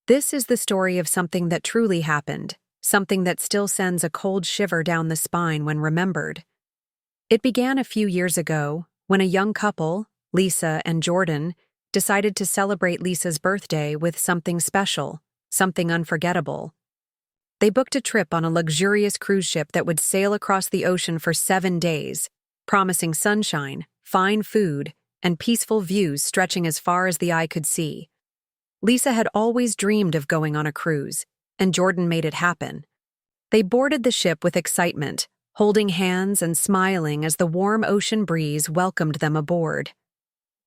This is the story of something that truly happened, something that still sends a cold shiver down the spine when remembered. It began a few years ago when a young couple, Lisa and Jordan, decided to celebrate Lisa's birthday with something special, something unforgettable. They booked a trip on a luxurious cruise ship that would sail across the ocean for 7 days, promising sunshine, fine food, and peaceful views stretching as far as the eye could see. Lisa had always dreamed of going on a cruise, and Jordan made it happen. They boarded the ship with excitement, holding hands and smiling as the warm ocean breeze welcomed them aboard.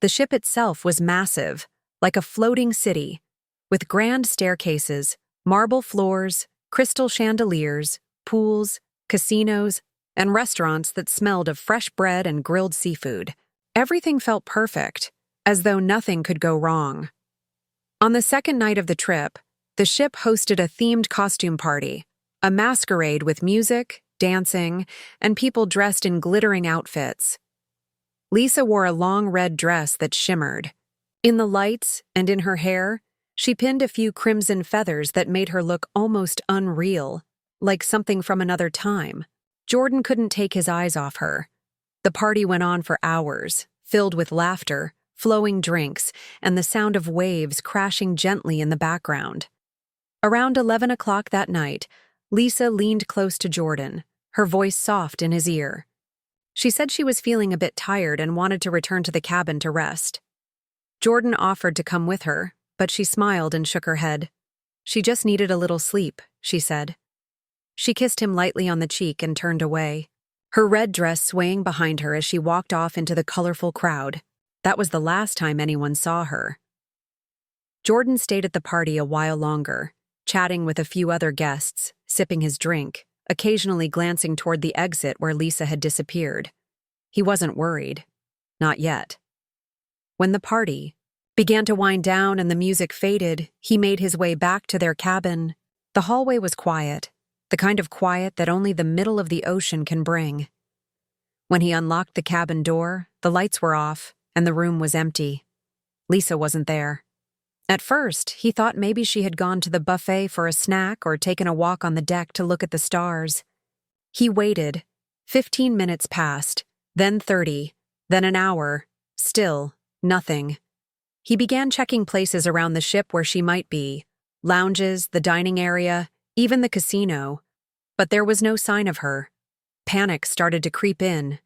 The ship itself was massive, like a floating city, with grand staircases, marble floors, crystal chandeliers, pools, casinos, and restaurants that smelled of fresh bread and grilled seafood. Everything felt perfect, as though nothing could go wrong. On the second night of the trip, the ship hosted a themed costume party, a masquerade with music, dancing, and people dressed in glittering outfits. Lisa wore a long red dress that shimmered. In the lights and in her hair, she pinned a few crimson feathers that made her look almost unreal, like something from another time. Jordan couldn't take his eyes off her. The party went on for hours, filled with laughter, flowing drinks, and the sound of waves crashing gently in the background. Around 11 o'clock that night, Lisa leaned close to Jordan, her voice soft in his ear. She said she was feeling a bit tired and wanted to return to the cabin to rest. Jordan offered to come with her, but she smiled and shook her head. She just needed a little sleep, she said. She kissed him lightly on the cheek and turned away, her red dress swaying behind her as she walked off into the colorful crowd. That was the last time anyone saw her. Jordan stayed at the party a while longer, chatting with a few other guests, sipping his drink, occasionally glancing toward the exit where Lisa had disappeared. He wasn't worried. Not yet. When the party began to wind down and the music faded, he made his way back to their cabin. The hallway was quiet, the kind of quiet that only the middle of the ocean can bring. When he unlocked the cabin door, the lights were off, and the room was empty. Lisa wasn't there. At first, he thought maybe she had gone to the buffet for a snack or taken a walk on the deck to look at the stars. He waited. 15 minutes passed, then 30, then an hour. Still, nothing. He began checking places around the ship where she might be, lounges, the dining area, even the casino. But there was no sign of her. Panic started to creep in.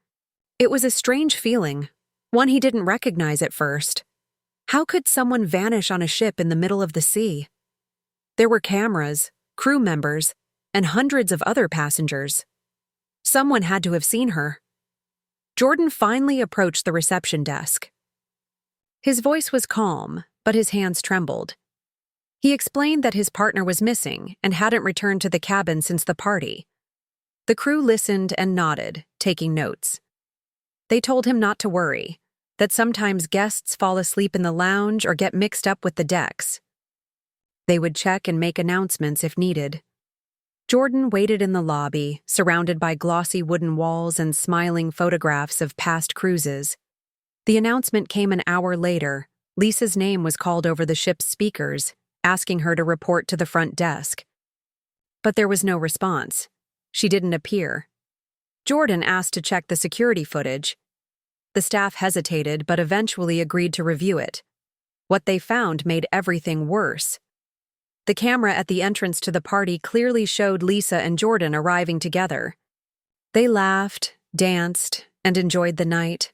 It was a strange feeling, one he didn't recognize at first. How could someone vanish on a ship in the middle of the sea? There were cameras, crew members, and hundreds of other passengers. Someone had to have seen her. Jordan finally approached the reception desk. His voice was calm, but his hands trembled. He explained that his partner was missing and hadn't returned to the cabin since the party. The crew listened and nodded, taking notes. They told him not to worry, that sometimes guests fall asleep in the lounge or get mixed up with the decks. They would check and make announcements if needed. Jordan waited in the lobby, surrounded by glossy wooden walls and smiling photographs of past cruises. The announcement came an hour later. Lisa's name was called over the ship's speakers, asking her to report to the front desk. But there was no response. She didn't appear. Jordan asked to check the security footage. The staff hesitated but eventually agreed to review it. What they found made everything worse. The camera at the entrance to the party clearly showed Lisa and Jordan arriving together. They laughed, danced, and enjoyed the night.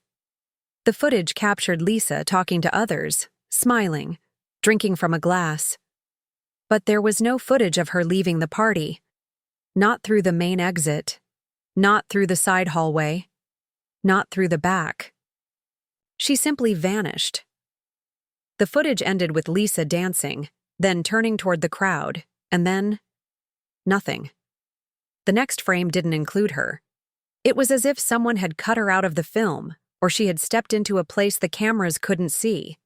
The footage captured Lisa talking to others, smiling, drinking from a glass. But there was no footage of her leaving the party. Not through the main exit. Not through the side hallway. Not through the back. She simply vanished. The footage ended with Lisa dancing, then turning toward the crowd, and then nothing. The next frame didn't include her. It was as if someone had cut her out of the film, or she had stepped into a place the cameras couldn't see.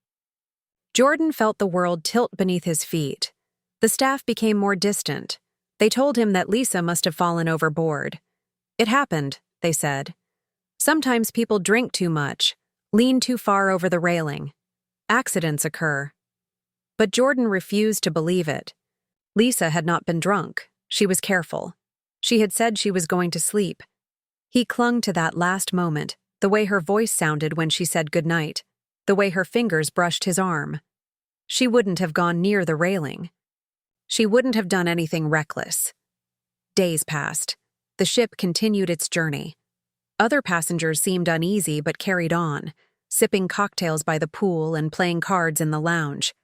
Jordan felt the world tilt beneath his feet. The staff became more distant. They told him that Lisa must have fallen overboard. It happened, they said. Sometimes people drink too much, lean too far over the railing. Accidents occur. But Jordan refused to believe it. Lisa had not been drunk. She was careful. She had said she was going to sleep. He clung to that last moment, the way her voice sounded when she said goodnight, the way her fingers brushed his arm. She wouldn't have gone near the railing. She wouldn't have done anything reckless. Days passed. The ship continued its journey. Other passengers seemed uneasy but carried on, sipping cocktails by the pool and playing cards in the lounge.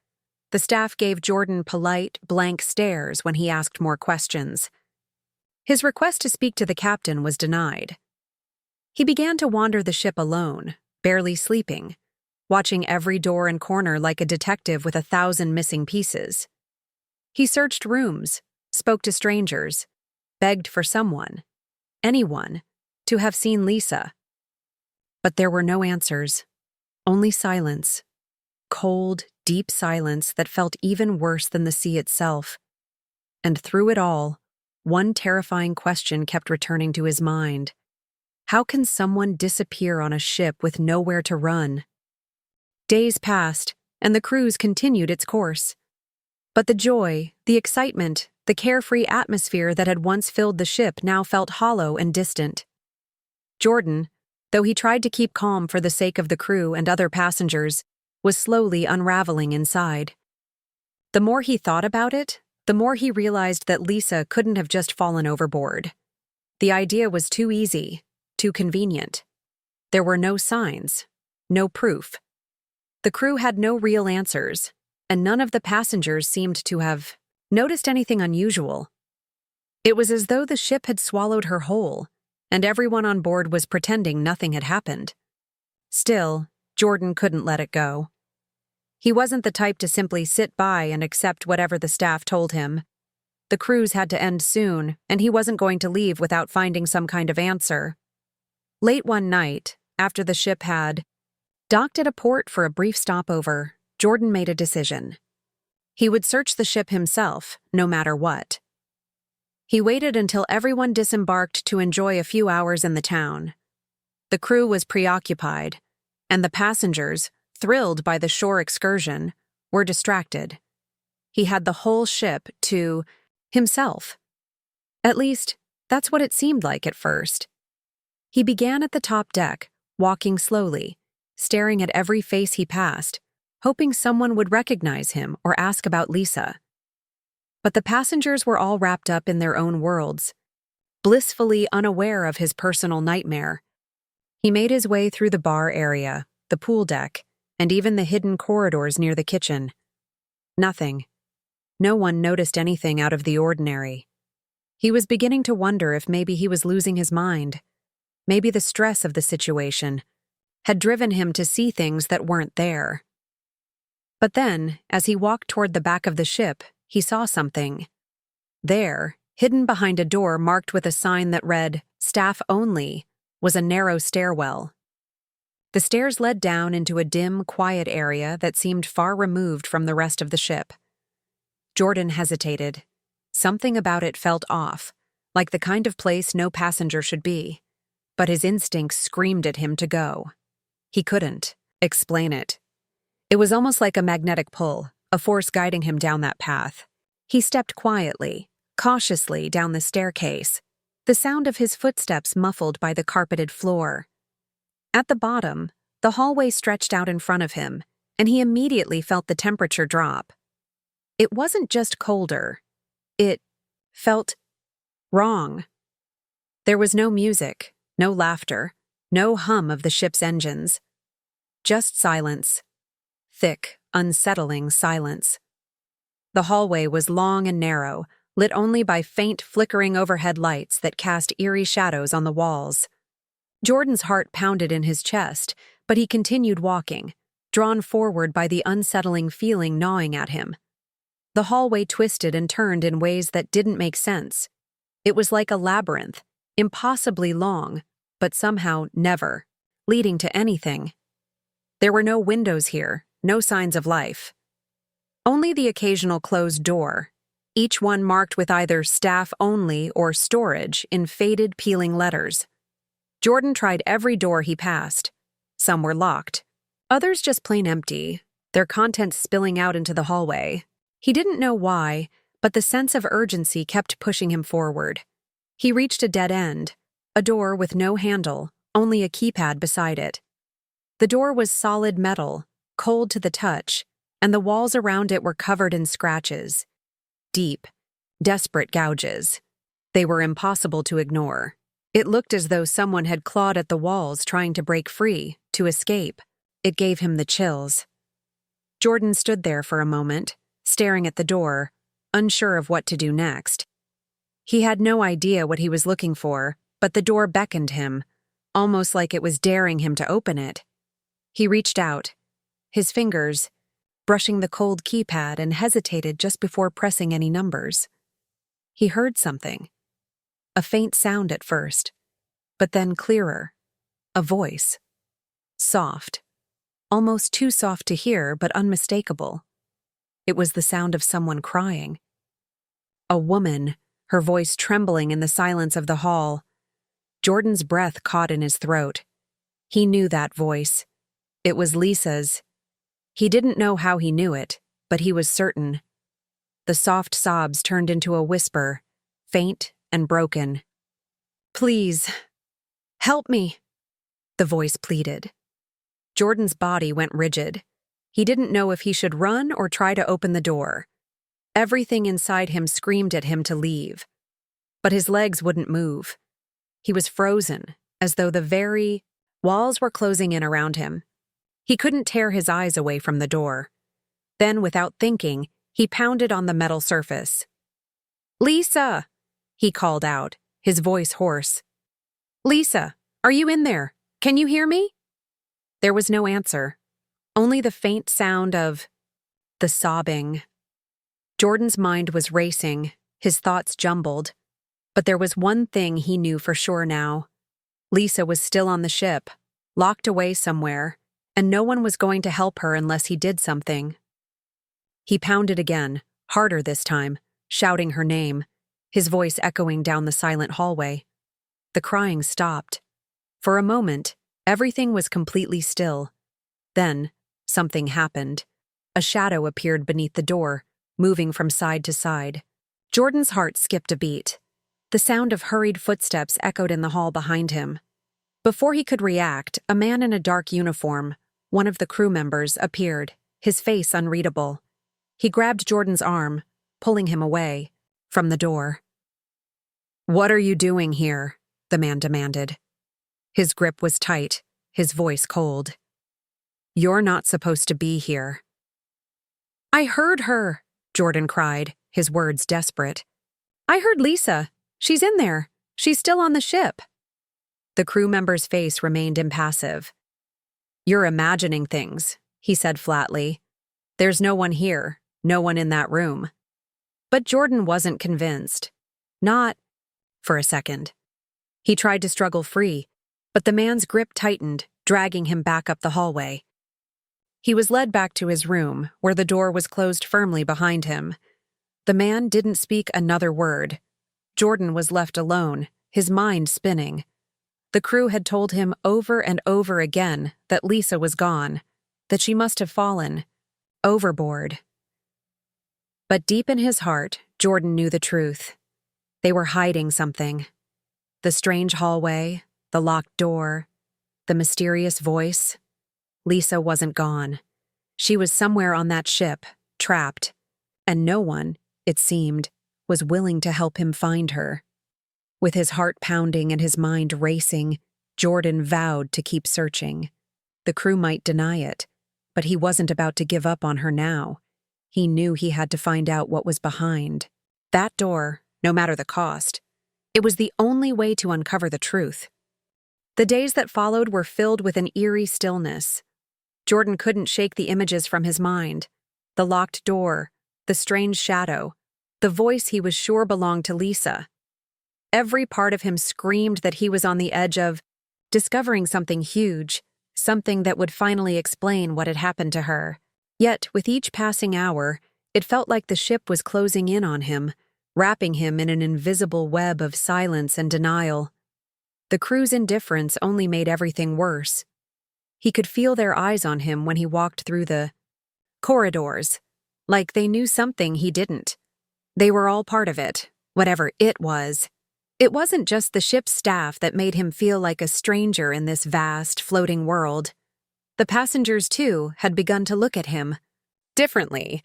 The staff gave Jordan polite, blank stares when he asked more questions. His request to speak to the captain was denied. He began to wander the ship alone, barely sleeping, watching every door and corner like a detective with 1,000 missing pieces. He searched rooms, spoke to strangers, begged for someone, anyone, to have seen Lisa. But there were no answers, only silence. Cold, deep silence that felt even worse than the sea itself. And through it all, one terrifying question kept returning to his mind. How can someone disappear on a ship with nowhere to run? Days passed, and the cruise continued its course. But the joy, the excitement, the carefree atmosphere that had once filled the ship now felt hollow and distant. Jordan, though he tried to keep calm for the sake of the crew and other passengers, was slowly unraveling inside. The more he thought about it, the more he realized that Lisa couldn't have just fallen overboard. The idea was too easy, too convenient. There were no signs, no proof. The crew had no real answers, and none of the passengers seemed to have noticed anything unusual. It was as though the ship had swallowed her whole, and everyone on board was pretending nothing had happened. Still, Jordan couldn't let it go. He wasn't the type to simply sit by and accept whatever the staff told him. The cruise had to end soon, and he wasn't going to leave without finding some kind of answer. Late one night, after the ship had docked at a port for a brief stopover, Jordan made a decision. He would search the ship himself, no matter what. He waited until everyone disembarked to enjoy a few hours in the town. The crew was preoccupied, and the passengers, thrilled by the shore excursion, were distracted. He had the whole ship to himself. At least, that's what it seemed like at first. He began at the top deck, walking slowly, staring at every face he passed, hoping someone would recognize him or ask about Lisa. But the passengers were all wrapped up in their own worlds, blissfully unaware of his personal nightmare. He made his way through the bar area, the pool deck, and even the hidden corridors near the kitchen. Nothing. No one noticed anything out of the ordinary. He was beginning to wonder if maybe he was losing his mind. Maybe the stress of the situation had driven him to see things that weren't there. But then, as he walked toward the back of the ship, he saw something. There, hidden behind a door marked with a sign that read, "Staff Only," was a narrow stairwell. The stairs led down into a dim, quiet area that seemed far removed from the rest of the ship. Jordan hesitated. Something about it felt off, like the kind of place no passenger should be. But his instincts screamed at him to go. He couldn't explain it. It was almost like a magnetic pull, a force guiding him down that path. He stepped quietly, cautiously down the staircase, the sound of his footsteps muffled by the carpeted floor. At the bottom, the hallway stretched out in front of him, and he immediately felt the temperature drop. It wasn't just colder. It felt wrong. There was no music, no laughter, no hum of the ship's engines. Just silence. Thick, unsettling silence. The hallway was long and narrow, lit only by faint, flickering overhead lights that cast eerie shadows on the walls. Jordan's heart pounded in his chest, but he continued walking, drawn forward by the unsettling feeling gnawing at him. The hallway twisted and turned in ways that didn't make sense. It was like a labyrinth, impossibly long, but somehow never leading to anything. There were no windows here, no signs of life. Only the occasional closed door, each one marked with either "Staff Only" or "Storage" in faded, peeling letters. Jordan tried every door he passed. Some were locked, others just plain empty, their contents spilling out into the hallway. He didn't know why, but the sense of urgency kept pushing him forward. He reached a dead end, a door with no handle, only a keypad beside it. The door was solid metal, cold to the touch, and the walls around it were covered in scratches. Deep, desperate gouges. They were impossible to ignore. It looked as though someone had clawed at the walls trying to break free, to escape. It gave him the chills. Jordan stood there for a moment, staring at the door, unsure of what to do next. He had no idea what he was looking for, but the door beckoned him, almost like it was daring him to open it. He reached out, his fingers brushing the cold keypad, and hesitated just before pressing any numbers. He heard something. A faint sound at first, but then clearer. A voice. Soft. Almost too soft to hear, but unmistakable. It was the sound of someone crying. A woman, her voice trembling in the silence of the hall. Jordan's breath caught in his throat. He knew that voice. It was Lisa's. He didn't know how he knew it, but he was certain. The soft sobs turned into a whisper, faint and broken. "Please, help me," the voice pleaded. Jordan's body went rigid. He didn't know if he should run or try to open the door. Everything inside him screamed at him to leave. But his legs wouldn't move. He was frozen, as though the very walls were closing in around him. He couldn't tear his eyes away from the door. Then, without thinking, he pounded on the metal surface. "Lisa!" he called out, his voice hoarse. "Lisa, are you in there? Can you hear me?" There was no answer, only the faint sound of the sobbing. Jordan's mind was racing, his thoughts jumbled. But there was one thing he knew for sure now. Lisa was still on the ship, locked away somewhere, and no one was going to help her unless he did something. He pounded again, harder this time, shouting her name, his voice echoing down the silent hallway. The crying stopped. For a moment, everything was completely still. Then, something happened. A shadow appeared beneath the door, moving from side to side. Jordan's heart skipped a beat. The sound of hurried footsteps echoed in the hall behind him. Before he could react, a man in a dark uniform, one of the crew members, appeared, his face unreadable. He grabbed Jordan's arm, pulling him away from the door. "What are you doing here?" the man demanded. His grip was tight, his voice cold. "You're not supposed to be here." "I heard her," Jordan cried, his words desperate. "I heard Lisa. She's in there. She's still on the ship." The crew member's face remained impassive. "You're imagining things," he said flatly. "There's no one here, no one in that room." But Jordan wasn't convinced. Not for a second. He tried to struggle free, but the man's grip tightened, dragging him back up the hallway. He was led back to his room, where the door was closed firmly behind him. The man didn't speak another word. Jordan was left alone, his mind spinning. The crew had told him over and over again that Lisa was gone, that she must have fallen overboard. But deep in his heart, Jordan knew the truth. They were hiding something. The strange hallway, the locked door, the mysterious voice. Lisa wasn't gone. She was somewhere on that ship, trapped, and no one, it seemed, was willing to help him find her. With his heart pounding and his mind racing, Jordan vowed to keep searching. The crew might deny it, but he wasn't about to give up on her now. He knew he had to find out what was behind that door, no matter the cost. It was the only way to uncover the truth. The days that followed were filled with an eerie stillness. Jordan couldn't shake the images from his mind. The locked door, the strange shadow, the voice he was sure belonged to Lisa. Every part of him screamed that he was on the edge of discovering something huge, something that would finally explain what had happened to her. Yet, with each passing hour, it felt like the ship was closing in on him, wrapping him in an invisible web of silence and denial. The crew's indifference only made everything worse. He could feel their eyes on him when he walked through the Corridors. Like they knew something he didn't. They were all part of it, whatever it was. It wasn't just the ship's staff that made him feel like a stranger in this vast, floating world. The passengers, too, had begun to look at him differently.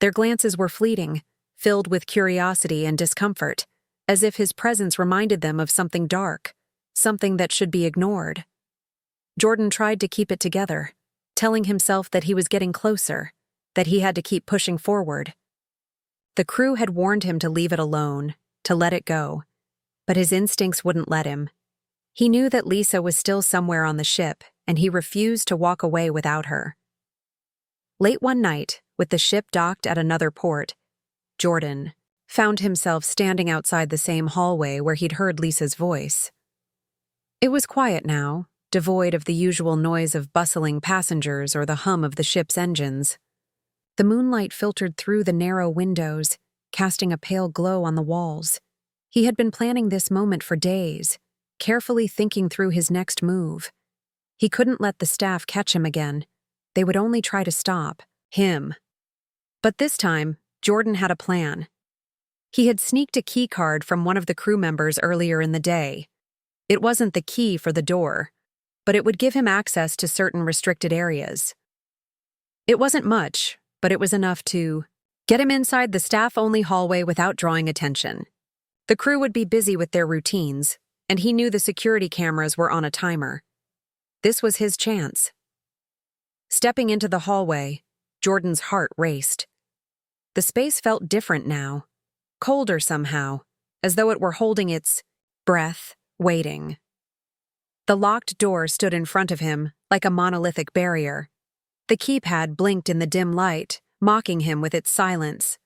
Their glances were fleeting, filled with curiosity and discomfort, as if his presence reminded them of something dark, something that should be ignored. Jordan tried to keep it together, telling himself that he was getting closer, that he had to keep pushing forward. The crew had warned him to leave it alone, to let it go, but his instincts wouldn't let him. He knew that Lisa was still somewhere on the ship, and he refused to walk away without her. Late one night, with the ship docked at another port, Jordan found himself standing outside the same hallway where he'd heard Lisa's voice. It was quiet now, devoid of the usual noise of bustling passengers or the hum of the ship's engines. The moonlight filtered through the narrow windows, casting a pale glow on the walls. He had been planning this moment for days, carefully thinking through his next move. He couldn't let the staff catch him again. They would only try to stop him. But this time, Jordan had a plan. He had sneaked a key card from one of the crew members earlier in the day. It wasn't the key for the door, but it would give him access to certain restricted areas. It wasn't much, but it was enough to get him inside the staff-only hallway without drawing attention. The crew would be busy with their routines, and he knew the security cameras were on a timer. This was his chance. Stepping into the hallway, Jordan's heart raced. The space felt different now, colder somehow, as though it were holding its breath, waiting. The locked door stood in front of him, like a monolithic barrier. The keypad blinked in the dim light, mocking him with its silence.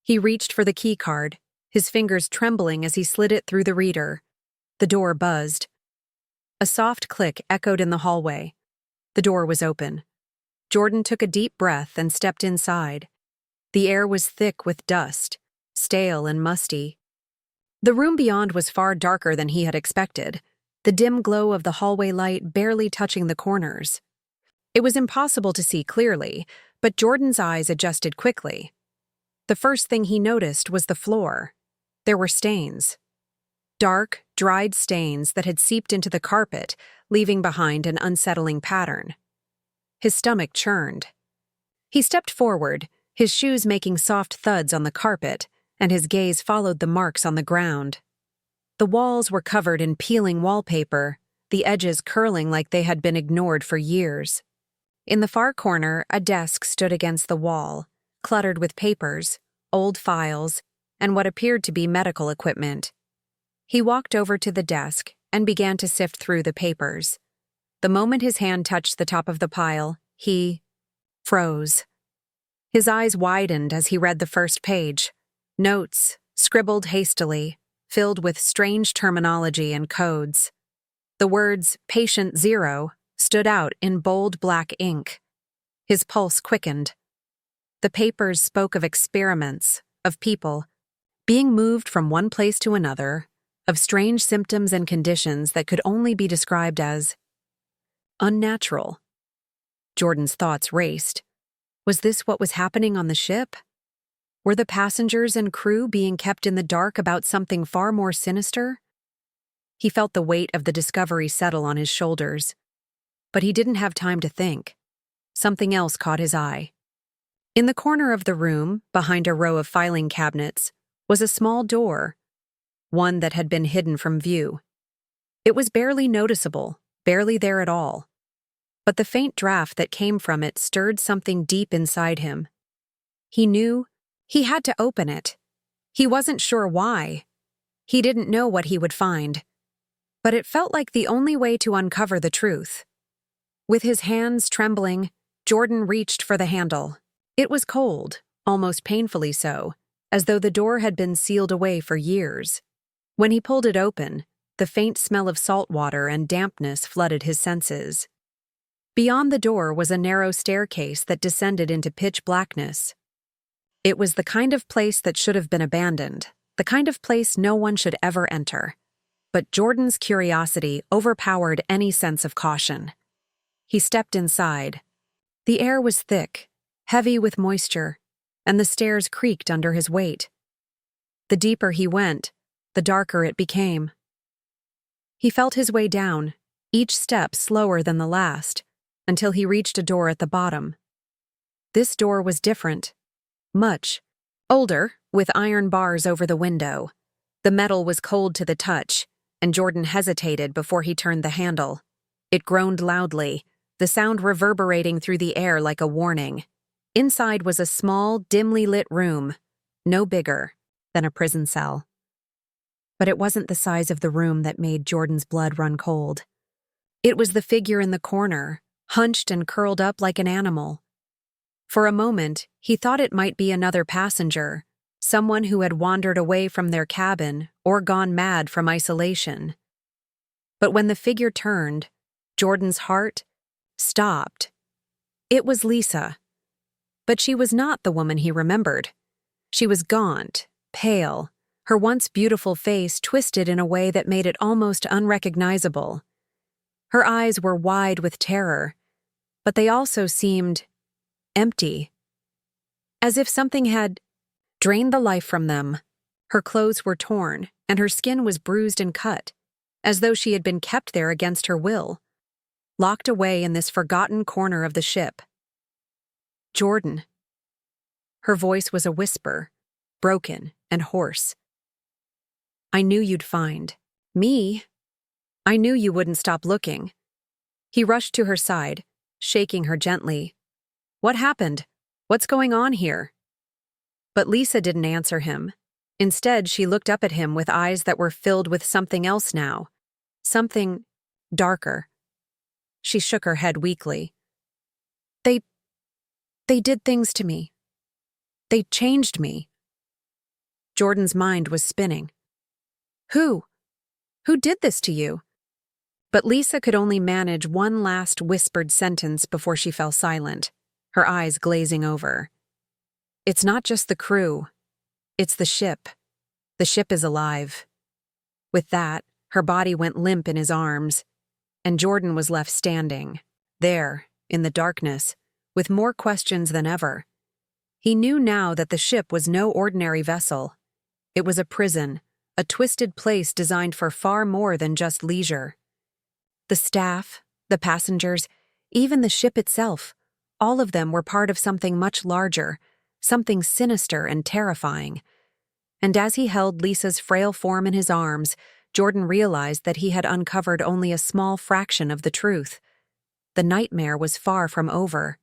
He reached for the key card, his fingers trembling as he slid it through the reader. The door buzzed. A soft click echoed in the hallway. The door was open. Jordan took a deep breath and stepped inside. The air was thick with dust, stale and musty. The room beyond was far darker than he had expected, the dim glow of the hallway light barely touching the corners. It was impossible to see clearly, but Jordan's eyes adjusted quickly. The first thing he noticed was the floor. There were stains. Dark, dried stains that had seeped into the carpet, leaving behind an unsettling pattern. His stomach churned. He stepped forward, his shoes making soft thuds on the carpet, and his gaze followed the marks on the ground. The walls were covered in peeling wallpaper, the edges curling like they had been ignored for years. In the far corner, a desk stood against the wall, cluttered with papers, old files, and what appeared to be medical equipment. He walked over to the desk and began to sift through the papers. The moment his hand touched the top of the pile, he froze. His eyes widened as he read the first page. Notes, scribbled hastily, filled with strange terminology and codes. The words "Patient Zero" stood out in bold black ink. His pulse quickened. The papers spoke of experiments, of people, being moved from one place to another, of strange symptoms and conditions that could only be described as unnatural. Jordan's thoughts raced. Was this what was happening on the ship? Were the passengers and crew being kept in the dark about something far more sinister? He felt the weight of the discovery settle on his shoulders. But he didn't have time to think. Something else caught his eye. In the corner of the room, behind a row of filing cabinets, was a small door, one that had been hidden from view. It was barely noticeable, barely there at all. But the faint draft that came from it stirred something deep inside him. He knew he had to open it. He wasn't sure why. He didn't know what he would find. But it felt like the only way to uncover the truth. With his hands trembling, Jordan reached for the handle. It was cold, almost painfully so, as though the door had been sealed away for years. When he pulled it open, the faint smell of salt water and dampness flooded his senses. Beyond the door was a narrow staircase that descended into pitch blackness. It was the kind of place that should have been abandoned, the kind of place no one should ever enter. But Jordan's curiosity overpowered any sense of caution. He stepped inside. The air was thick, heavy with moisture, and the stairs creaked under his weight. The deeper he went, the darker it became. He felt his way down, each step slower than the last, until he reached a door at the bottom. This door was different. Much older, with iron bars over the window. The metal was cold to the touch, and Jordan hesitated before he turned the handle. It groaned loudly, the sound reverberating through the air like a warning. Inside was a small, dimly lit room, no bigger than a prison cell. But it wasn't the size of the room that made Jordan's blood run cold. It was the figure in the corner, hunched and curled up like an animal. For a moment, he thought it might be another passenger, someone who had wandered away from their cabin or gone mad from isolation. But when the figure turned, Jordan's heart stopped. It was Lisa. But she was not the woman he remembered. She was gaunt, pale, her once beautiful face twisted in a way that made it almost unrecognizable. Her eyes were wide with terror, but they also seemed empty, as if something had drained the life from them. Her clothes were torn, and her skin was bruised and cut, as though she had been kept there against her will, locked away in this forgotten corner of the ship. Jordan. Her voice was a whisper, broken and hoarse. I knew you'd find me. I knew you wouldn't stop looking. He rushed to her side, shaking her gently. What happened? What's going on here? But Lisa didn't answer him. Instead, she looked up at him with eyes that were filled with something else now. Something darker. She shook her head weakly. They did things to me. They changed me. Jordan's mind was spinning. Who? Who did this to you? But Lisa could only manage one last whispered sentence before she fell silent, her eyes glazing over. It's not just the crew. It's the ship. The ship is alive. With that, her body went limp in his arms, and Jordan was left standing, there, in the darkness, with more questions than ever. He knew now that the ship was no ordinary vessel. It was a prison, a twisted place designed for far more than just leisure. The staff, the passengers, even the ship itself, all of them were part of something much larger, something sinister and terrifying. And as he held Lisa's frail form in his arms, Jordan realized that he had uncovered only a small fraction of the truth. The nightmare was far from over.